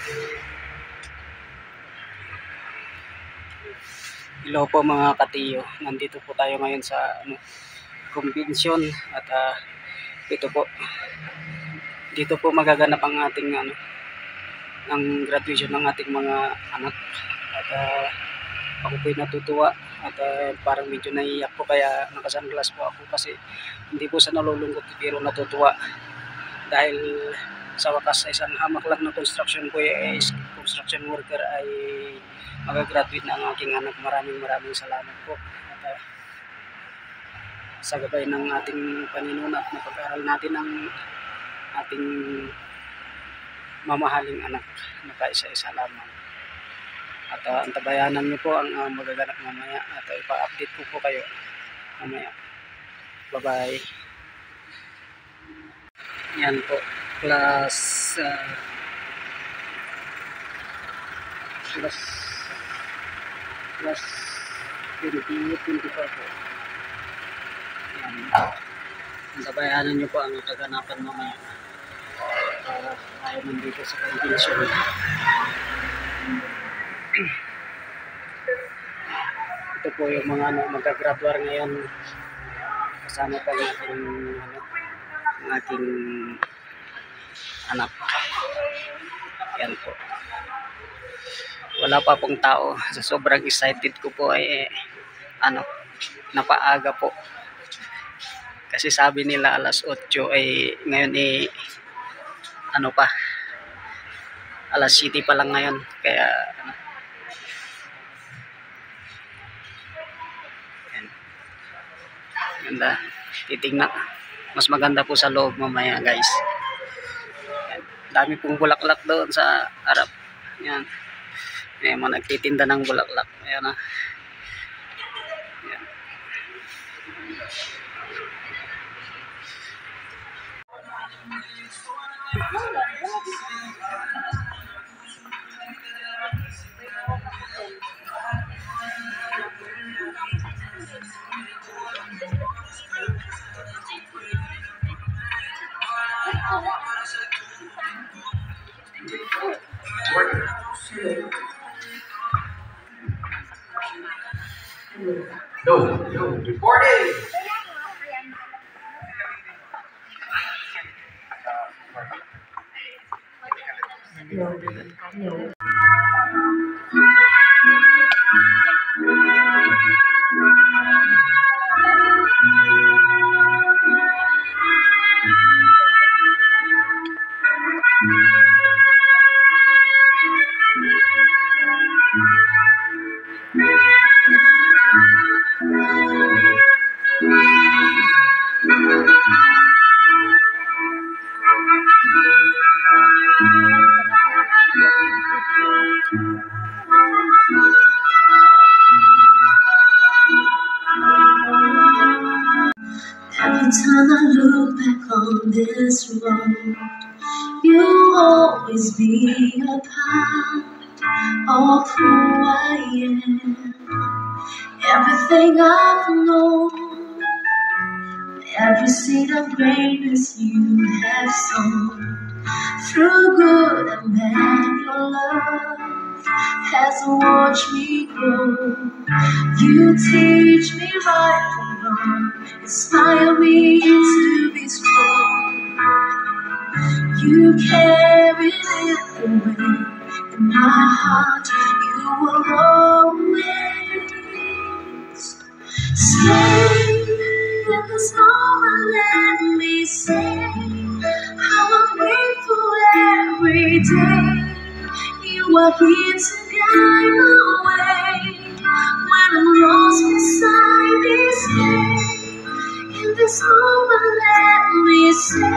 Hello po mga katiyo, nandito po tayo ngayon sa convention at dito po magaganap ang ating ang graduation ng ating mga anak at ako po'y natutuwa at parang medyo naiiyak po kaya nakasunglass po ako kasi hindi po sa nalulungkot pero natutuwa dahil sa wakas isang hamak lang na construction construction worker ay magagraduate na ang aking anak. Maraming salamat po at sa gabay ng ating paninuna at napag-aral natin ang ating mamahaling anak na kaisa-isa lamang. At antabayanan niyo po ang magaganap mamaya at ipa-update ko po kayo mamaya. Bye-bye. Yan po, class 2024 po. Yan. Antabayanan niyo po ang kaganapan mamaya. Tayo nandito sa convention. Ito po yung mga magagraduar ngayon. Kasama pa ang aking anak. Yan po. Wala pa pong tao. Sa sobrang excited ko po ay napaaga po. Kasi sabi nila alas 8 ay ngayon pa. Alas 7 pa lang ngayon. Kaya ganda. Titignan. Mas maganda po sa loob mamaya, guys. Yan. Dami pong bulaklak doon sa harap. Yan. May mga nagtitinda ng bulaklak. Ayan na. Yan. No, reporting. Every time I look back on this road, you'll always be a part of who I am. Everything I've known, every seed of greatness you have sown. Through good and bad, your love has watched me grow. You teach me right from wrong, inspire me to be strong. You carried it away in my heart. You will always stay in this moment. Let me say how I'm grateful every day. You are here to guide my way when I'm lost beside me. Stay in this moment. Let me say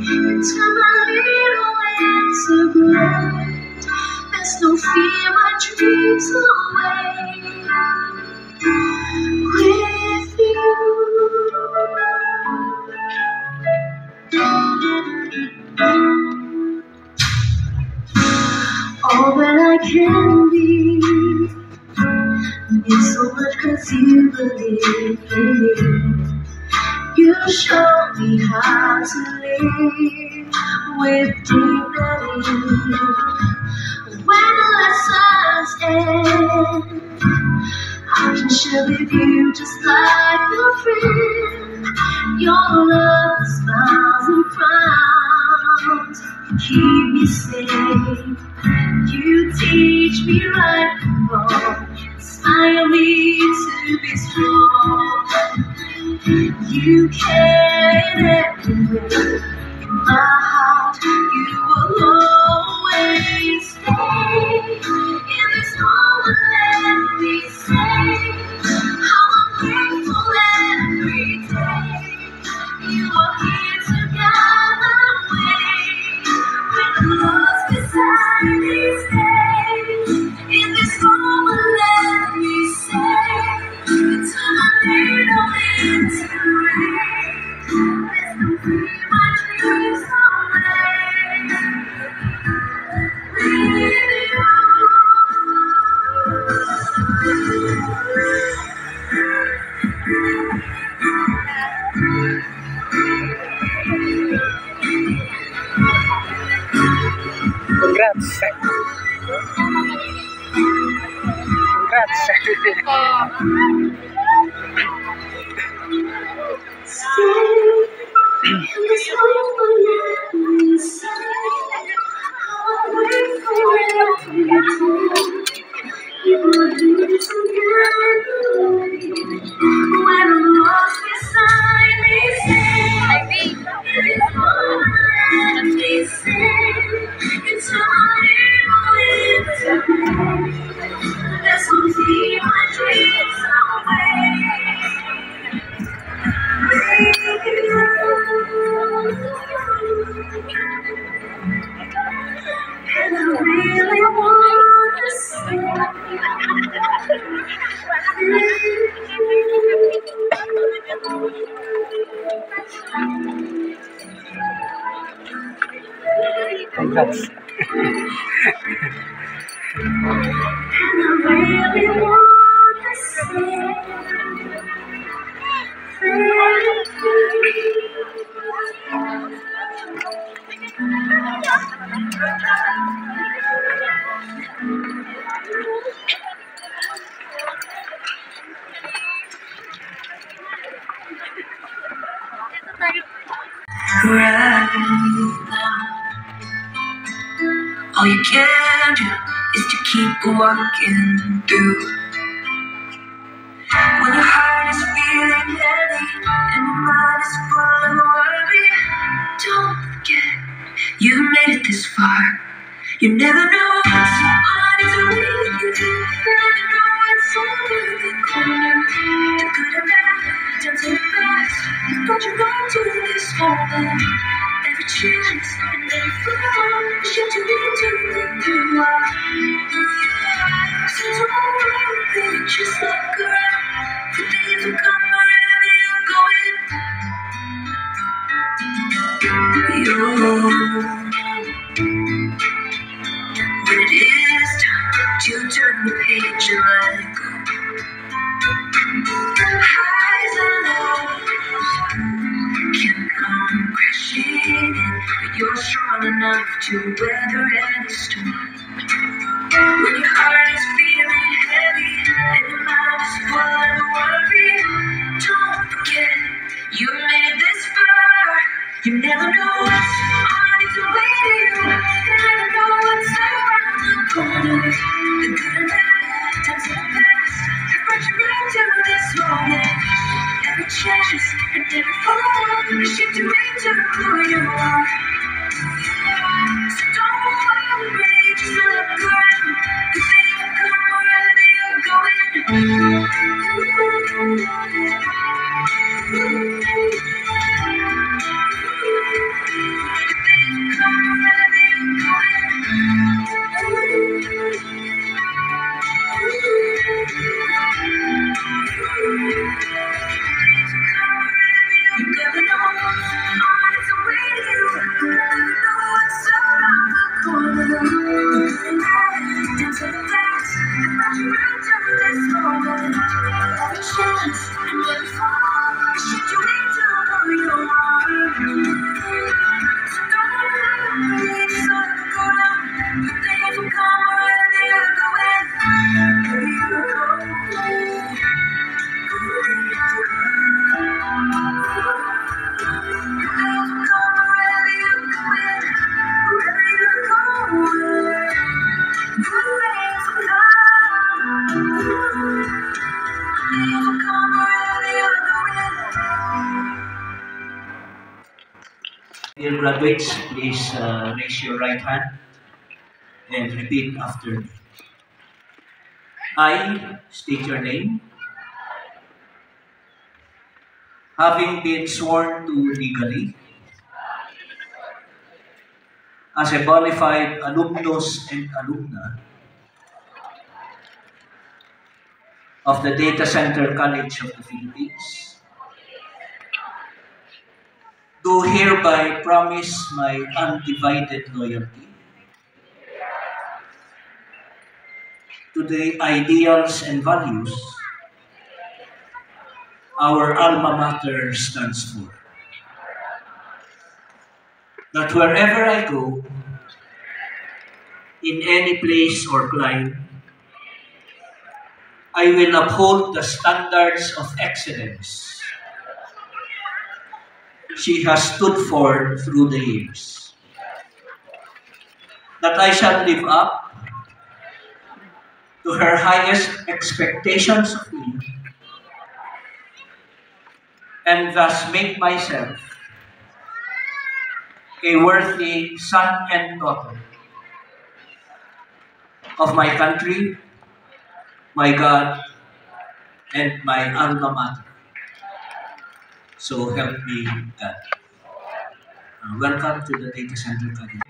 you turn my little into great. There's no fear, my dreams away with you. All that I can be means so much 'cause you believe in me. You show me how to live with dignity. end. I can share with you just like a friend. Your love, smiles and frowns keep me safe. You teach me right from wrong, inspire me to be strong. You care in every way. In my heart, you will always stay. In this moment, let me say how I'm grateful every day. You are here to guide my way. When I'm lost beside me, stay. In this moment, let me say it's my little into rain. Let's not free my dreams away. With you. Congrats. Congrats. That's what keep my dreams away. And I really wanna Congrats. right now. All you can do is to keep walking through. When your heart is feeling heavy and your mind is full of worry, don't forget you made it this far. You never know what's on its way. You never know what's over the corner. The good and bad, times and the best. But you run to this moment. Every chance and every fall, shaped you into who you are. So don't worry, just look around. The days will come wherever you're going. When it is time to turn the page and let it go. Highs and lows can come crashing in, but you're strong enough to weather any storm. When your heart is feeling heavy and your mind is full of worry, don't forget you made it this far. You never know what's on its way to you. You never know what's around the corner. The good and bad, times and the past have brought you right to this moment. Every chance and every fall has shaped you into who you are. So don't worry, just look around. The things will come wherever you're going. graduates, please raise your right hand and repeat after me. I state your name. Having been sworn to legally as a bona fide alumnus and alumna of the Data Center College of the Philippines, do hereby promise my undivided loyalty to the ideals and values our alma mater stands for. That wherever I go, in any place or clime, I will uphold the standards of excellence she has stood for through the years. That I shall live up to her highest expectations of me, and thus make myself a worthy son and daughter of my country, my God, and my alma mater. So help me God. Welcome to the Data Center College.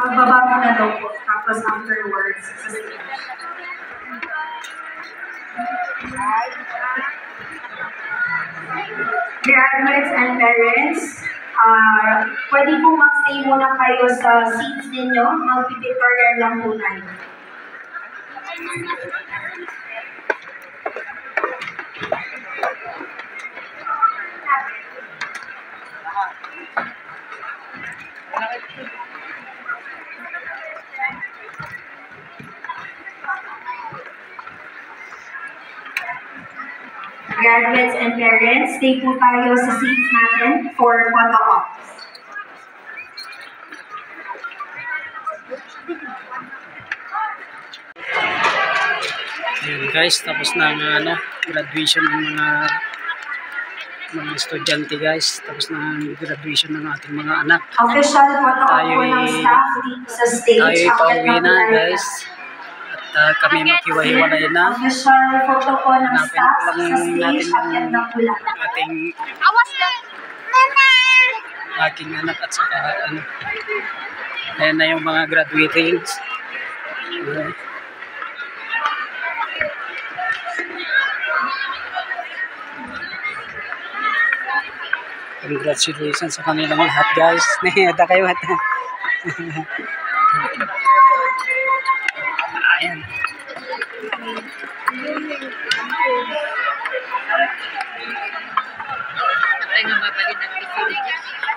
Baba mo na daw po, tapos afterwards, sa stage. Graduates and parents, pwede po mag-stay muna kayo sa seats ninyo, mag-pictorial lang po tayo. Graduates and parents, stay po tayo sa seats natin for photo ops. Ayan guys, tapos na ang graduation ng mga estudyante guys. Tapos na ang graduation ng ating mga anak. Official photo op po ng staff dito sa stage. Tayo pauwi na guys. At kami maghiwa-hiwalay na. Official photo po ng staff sa stage. Akyat na po lang. Aking anak at saka ayan na yung mga graduates. Congratulations sa kanilang lahat guys. Nahiyata kayo at ayan.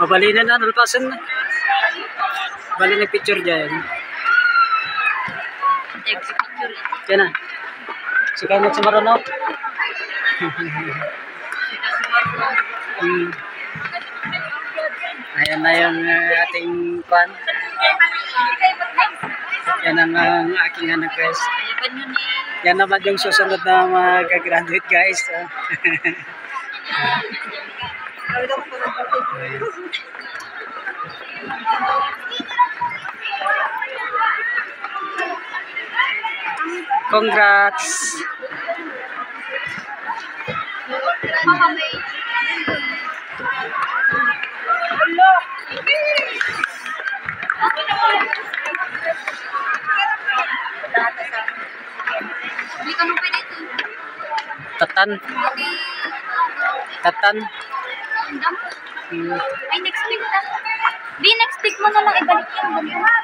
Mabalinan na, nalpasan na. Bali nag-picture dyan. Picture. Yan na. Si Kaimot sa Marono. Ayan na yung ating pan. Yan ang aking anak guys. Yan naman yung susunod na mag-graduate guys. Congrats! Hindi ka nung pwede ito. Tatan. Tatan. Ay, next week na. Di, next week mo na lang ibalik yung